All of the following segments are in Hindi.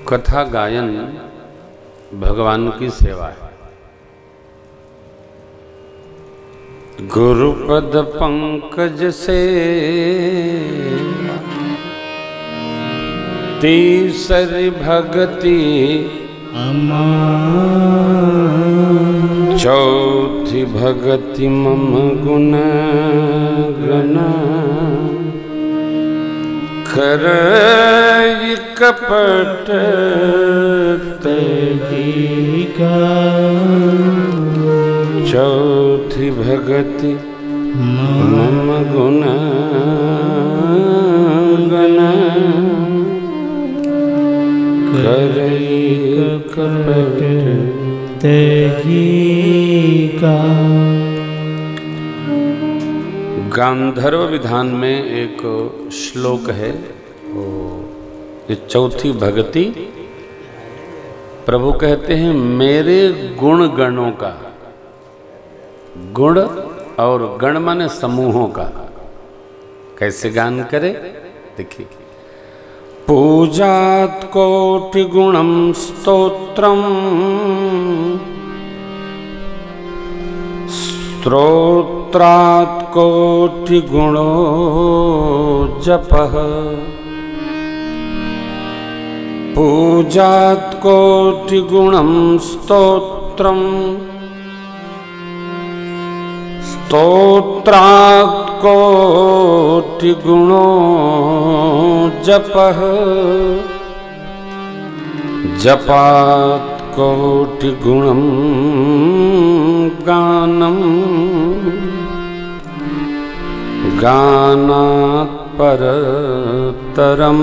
कथा गायन भगवान की सेवा है। गुरुपद पंकज से तीसरी भगति चौथी भगति मम गुण गण करई कपट तेजिका चौथी भगति मम गुण गण करई कपट तेजिका। गांधर्व विधान में एक श्लोक है, ये चौथी भगति। प्रभु कहते हैं मेरे गुण गणों का, गुण और गण माने समूहों का कैसे गान करे, देखिए। पूजात कोटि गुणम स्तोत्रम स्तोत्रात् कोटि गुणो जपः पूजात् कोटि गुणम स्तोत्रम स्तोत्रात् कोटि गुणो जपः जपात् कोटि गुणम गानम गानात् परतरम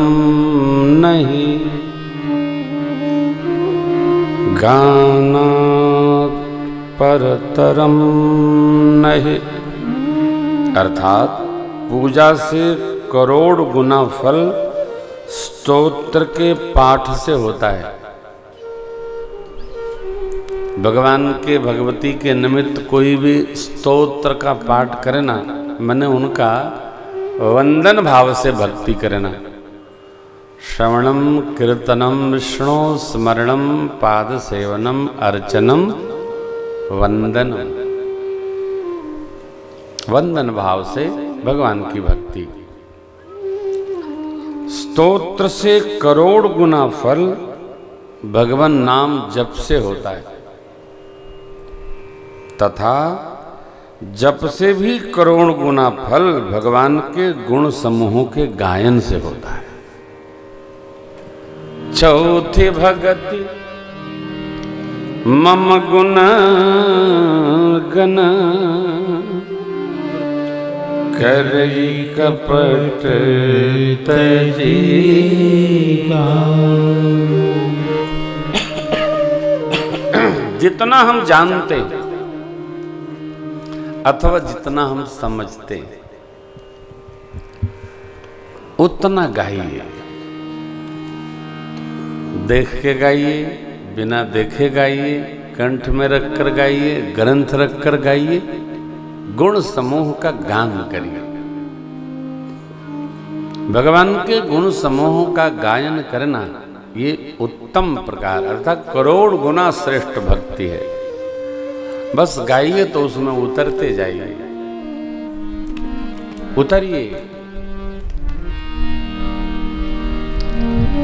नहीं गानात् परतरम नहीं। अर्थात पूजा से करोड़ गुना फल स्तोत्र के पाठ से होता है। भगवान के भगवती के निमित्त कोई भी स्तोत्र का पाठ करे ना, मैंने उनका वंदन भाव से भक्ति करे ना। श्रवणम कीर्तनम विष्णु स्मरणम पाद सेवनम अर्चनम वंदनम, वंदन भाव से भगवान की भक्ति। स्तोत्र से करोड़ गुना फल भगवान नाम जप से होता है, तथा जप से भी करोड़ गुना फल भगवान के गुण समूहों के गायन से होता है। चौथी भगति मम गुण गण करई कपट तेजिका। जितना हम जानते अथवा जितना हम समझते उतना गाइए। देख के गाइए, बिना देखे गाइए, कंठ में रखकर गाइए, ग्रंथ रखकर गाइए, गुण समूह का गान करिए। भगवान के गुण समूह का गायन करना ये उत्तम प्रकार अर्थात करोड़ गुना श्रेष्ठ भक्ति है। बस गाइए तो उसमें उतरते जाइए, उतरिए।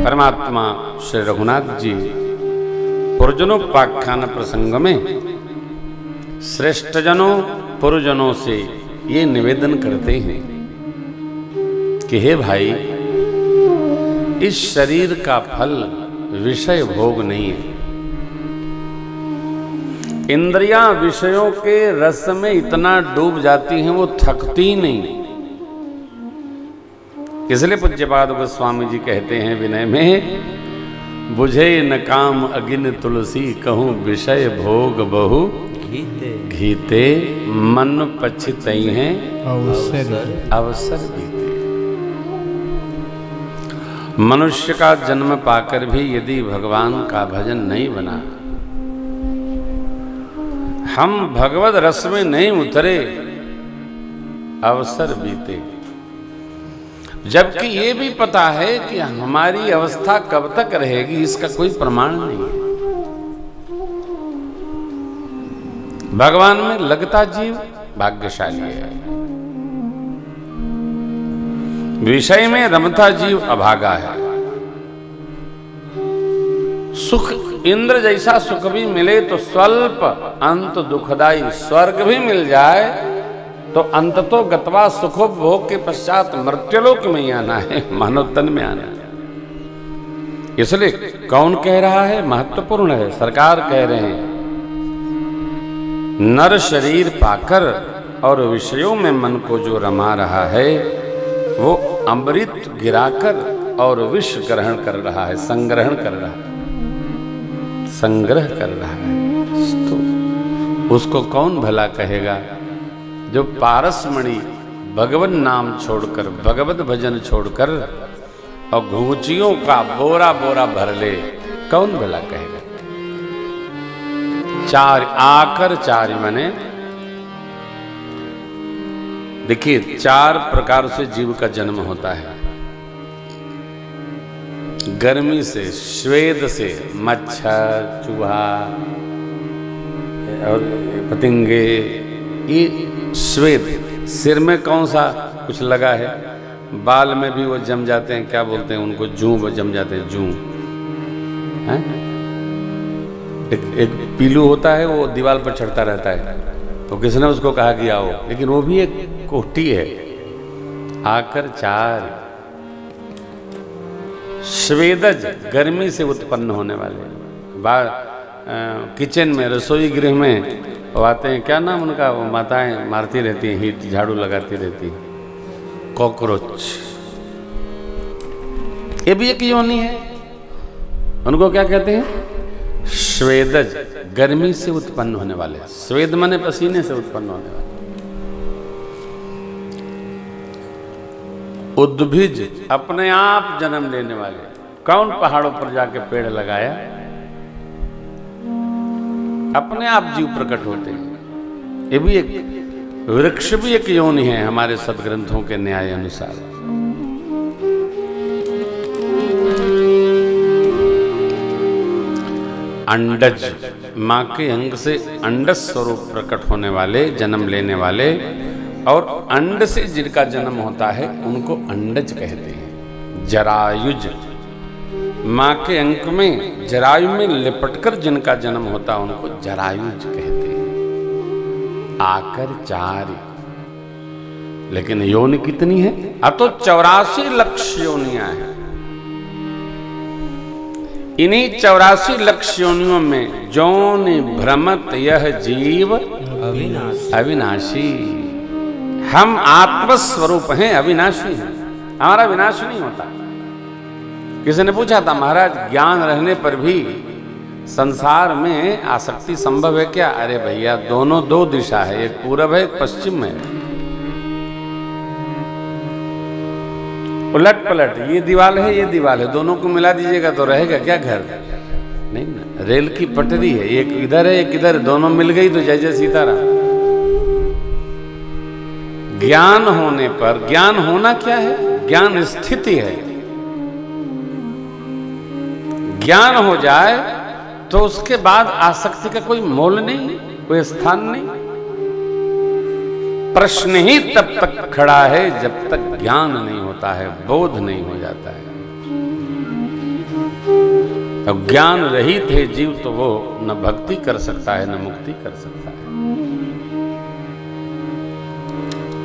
परमात्मा श्री रघुनाथ जी पुरजनोपाख्यान प्रसंग में श्रेष्ठ जनों पुरजनों से ये निवेदन करते हैं कि हे भाई, इस शरीर का फल विषय भोग नहीं है। इंद्रियां विषयों के रस में इतना डूब जाती हैं वो थकती नहीं। इसलिए पूज्यपाद गोस्वामी जी कहते हैं विनय में, बुझे न काम अगिन तुलसी कहूँ विषय भोग बहु घीते मन पछितई हैं अवसर बीते। मनुष्य का जन्म पाकर भी यदि भगवान का भजन नहीं बना, हम भगवत रस में नहीं उतरे, अवसर बीते। जबकि ये भी पता है कि हमारी अवस्था कब तक रहेगी इसका कोई प्रमाण नहीं है। भगवान में लगता जीव भाग्यशाली है, विषय में रमता जीव अभागा है। सुख इंद्र जैसा सुख भी मिले तो स्वल्प, अंत दुखदाई। स्वर्ग भी मिल जाए तो अंत तो गत्वा सुखोपभोग के पश्चात मर्त्यलोक में ही आना है, मानव तन में आना है। इसलिए कौन कह रहा है? महत्वपूर्ण है, सरकार कह रहे हैं, नर शरीर पाकर और विषयों में मन को जो रमा रहा है वो अमृत गिराकर और विष ग्रहण कर रहा है, संग्रहण कर रहा है, संग्रह कर रहा है। तो उसको कौन भला कहेगा जो पारसमणि भगवन नाम छोड़कर, भगवत भजन छोड़कर और घूचियों का बोरा बोरा भर ले, कौन भला कहेगा? चार आकर, चार माने देखिए 4 प्रकार से जीव का जन्म होता है। गर्मी से, श्वेद से, मच्छर, चूहा और पतंगे, ये श्वेद। सिर में कौन सा कुछ लगा है, बाल में भी वो जम जाते हैं, क्या बोलते हैं उनको, जूं जम जाते हैं, जूं हैं? एक पीलू होता है वो दीवार पर चढ़ता रहता है, तो किसने उसको कहा कि आओ, लेकिन वो भी एक कोठी है। आकर 4 स्वेदज, गर्मी से उत्पन्न होने वाले। किचन में, रसोई गृह में वो आते हैं, क्या नाम उनका, वो माताएं मारती रहती हैं, हीट झाड़ू लगाती रहती हैं, कॉकरोच। ये भी एक योनि है। उनको क्या कहते हैं? स्वेदज, गर्मी से उत्पन्न होने वाले। स्वेद माने पसीने से उत्पन्न होने वाले। उद्भिज, अपने आप जन्म लेने वाले। कौन पहाड़ों पर जाके पेड़ लगाया? अपने आप जीव प्रकट होते हैं। ये भी एक वृक्ष, भी एक योनि है हमारे सदग्रंथों के न्याय अनुसार। अंडज, मां के अंग से अंडज स्वरूप प्रकट होने वाले, जन्म लेने वाले, और अंड से जिनका जन्म होता है उनको अंडज कहते हैं। जरायुज, मां के अंक में जरायु में लिपटकर जिनका जन्म होता है उनको जरायुज कहते हैं। आकर 4, लेकिन योनि कितनी है? अब तो 84 लाख योनियां हैं। इन्हीं 84 लाख योनियों में जोनि भ्रमत यह जीव अविनाशी। हम आत्मस्वरूप हैं, अविनाशी हैं, हमारा विनाश नहीं होता। किसी ने पूछा था, महाराज ज्ञान रहने पर भी संसार में आसक्ति संभव है क्या? अरे भैया, दोनों 2 दिशा है, एक पूरब है, एक पश्चिम है। उलट पलट, ये दीवार है, ये दीवार है, दोनों को मिला दीजिएगा तो रहेगा क्या घर? नहीं ना। रेल की पटरी है, एक इधर है, एक इधर, दोनों मिल गई तो जय जय सीताराम। ज्ञान होने पर, ज्ञान होना क्या है? ज्ञान स्थिति है। ज्ञान हो जाए तो उसके बाद आसक्ति का कोई मोल नहीं, कोई स्थान नहीं। प्रश्न ही तब तक खड़ा है जब तक ज्ञान नहीं होता है, बोध नहीं हो जाता है। अब ज्ञान रहित है जीव तो वो न भक्ति कर सकता है, न मुक्ति कर सकता है।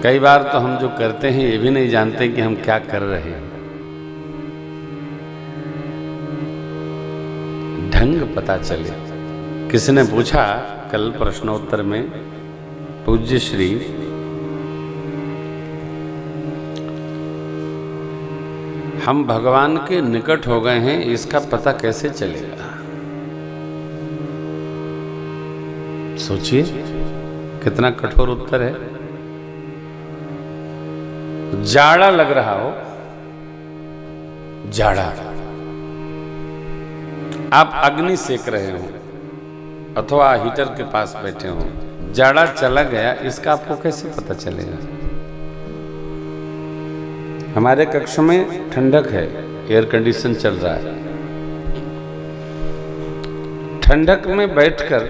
कई बार तो हम जो करते हैं ये भी नहीं जानते कि हम क्या कर रहे हैं। ढंग पता चले। किसी ने पूछा कल प्रश्नोत्तर में, पूज्य श्री, हम भगवान के निकट हो गए हैं, इसका पता कैसे चलेगा? सोचिए कितना कठोर उत्तर है। जाड़ा लग रहा हो, जाड़ा, आप अग्नि सेक रहे हो अथवा हीटर के पास बैठे हो, जाड़ा चला गया, इसका आपको कैसे पता चलेगा? हमारे कक्ष में ठंडक है, एयर कंडीशन चल रहा है। ठंडक में बैठकर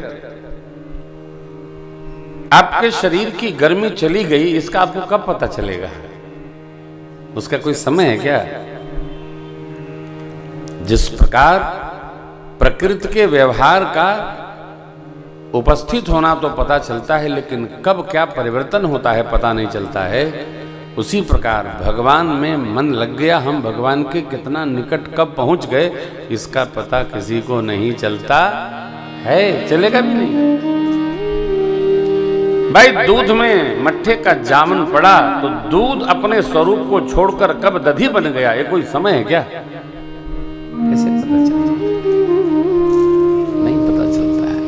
आपके शरीर की गर्मी चली गई, इसका आपको कब पता चलेगा? उसका कोई समय है क्या? जिस प्रकार प्रकृति के व्यवहार का उपस्थित होना तो पता चलता है, लेकिन कब क्या परिवर्तन होता है पता नहीं चलता है। उसी प्रकार भगवान में मन लग गया, हम भगवान के कितना निकट कब पहुंच गए इसका पता किसी को नहीं चलता है, चलेगा भी नहीं। भाई दूध में मट्ठे का जामन पड़ा तो दूध अपने स्वरूप को छोड़कर कब दधी बन गया, ये कोई समय है क्या? कैसे पता चलता? नहीं पता चलता है।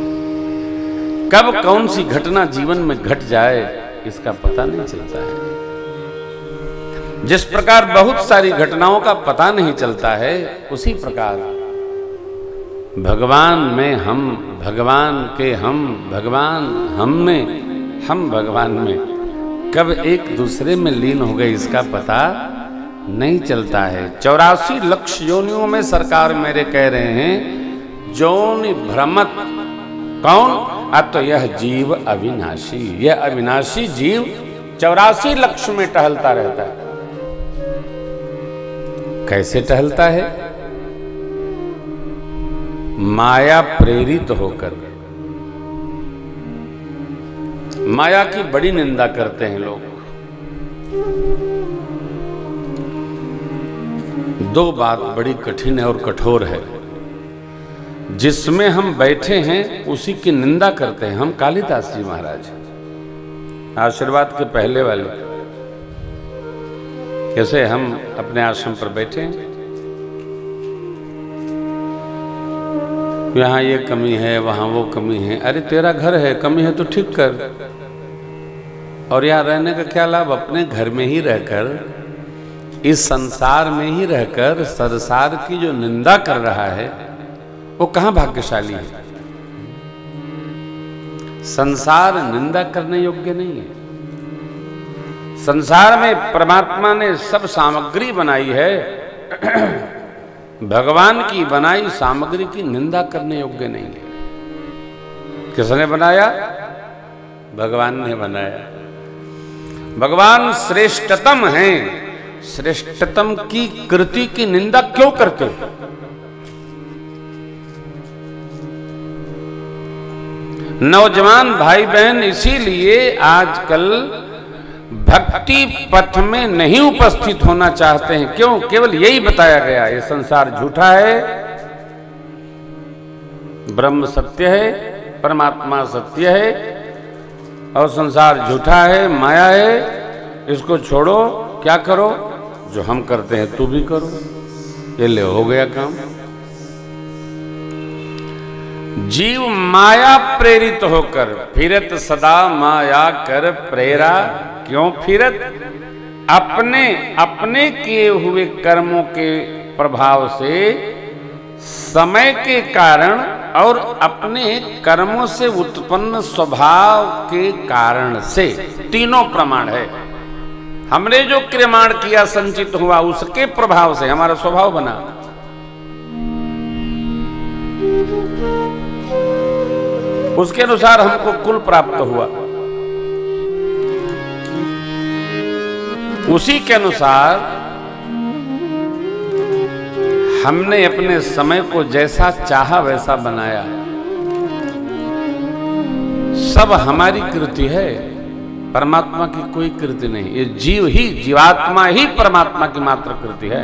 कब कौन सी घटना जीवन में घट जाए इसका पता नहीं चलता है। जिस प्रकार बहुत सारी घटनाओं का पता नहीं चलता है, उसी प्रकार भगवान में हम, भगवान के हम, भगवान हम में, हम भगवान में कब एक दूसरे में लीन हो गए इसका पता नहीं चलता है। 84 लक्ष योनियों में सरकार मेरे कह रहे हैं जोनि भ्रमत कौन? अब तो यह जीव अविनाशी, यह अविनाशी जीव 84 लक्ष में टहलता रहता है। कैसे टहलता है? माया प्रेरित होकर। माया की बड़ी निंदा करते हैं लोग। दो बात बड़ी कठिन है और कठोर है। जिसमें हम बैठे हैं उसी की निंदा करते हैं। हम कालिदास जी महाराज आशीर्वाद के पहले वाले, कैसे हम अपने आश्रम पर बैठे हैं, यहाँ ये कमी है, वहाँ वो कमी है। अरे तेरा घर है, कमी है तो ठीक कर। और यहाँ रहने का क्या लाभ? अपने घर में ही रहकर, इस संसार में ही रहकर संसार की जो निंदा कर रहा है वो कहाँ भाग्यशाली है? संसार निंदा करने योग्य नहीं है। संसार में परमात्मा ने सब सामग्री बनाई है, भगवान की बनाई सामग्री की निंदा करने योग्य नहीं है। किसने बनाया? भगवान ने बनाया। भगवान श्रेष्ठतम हैं, श्रेष्ठतम की कृति की निंदा क्यों करते हो? नौजवान भाई बहन इसीलिए आजकल भक्ति पथ में नहीं उपस्थित होना चाहते हैं। क्यों? केवल यही बताया गया ये संसार झूठा है, ब्रह्म सत्य है, परमात्मा सत्य है और संसार झूठा है, माया है। इसको छोड़ो, क्या करो? जो हम करते हैं तू भी करो, ये ले हो गया काम। जीव माया प्रेरित होकर फिरत सदा माया कर प्रेरा। क्यों फिरत? अपने अपने किए हुए कर्मों के प्रभाव से, समय के कारण और अपने कर्मों से उत्पन्न स्वभाव के कारण से। तीनों प्रमाण है। हमने जो क्रियमाण किया, संचित हुआ, उसके प्रभाव से हमारा स्वभाव बना। उसके अनुसार हमको कुल प्राप्त हुआ। उसी के अनुसार हमने अपने समय को जैसा चाहा वैसा बनाया। सब हमारी कृति है, परमात्मा की कोई कृति नहीं। ये जीव ही, जीवात्मा ही परमात्मा की मात्र कृति है।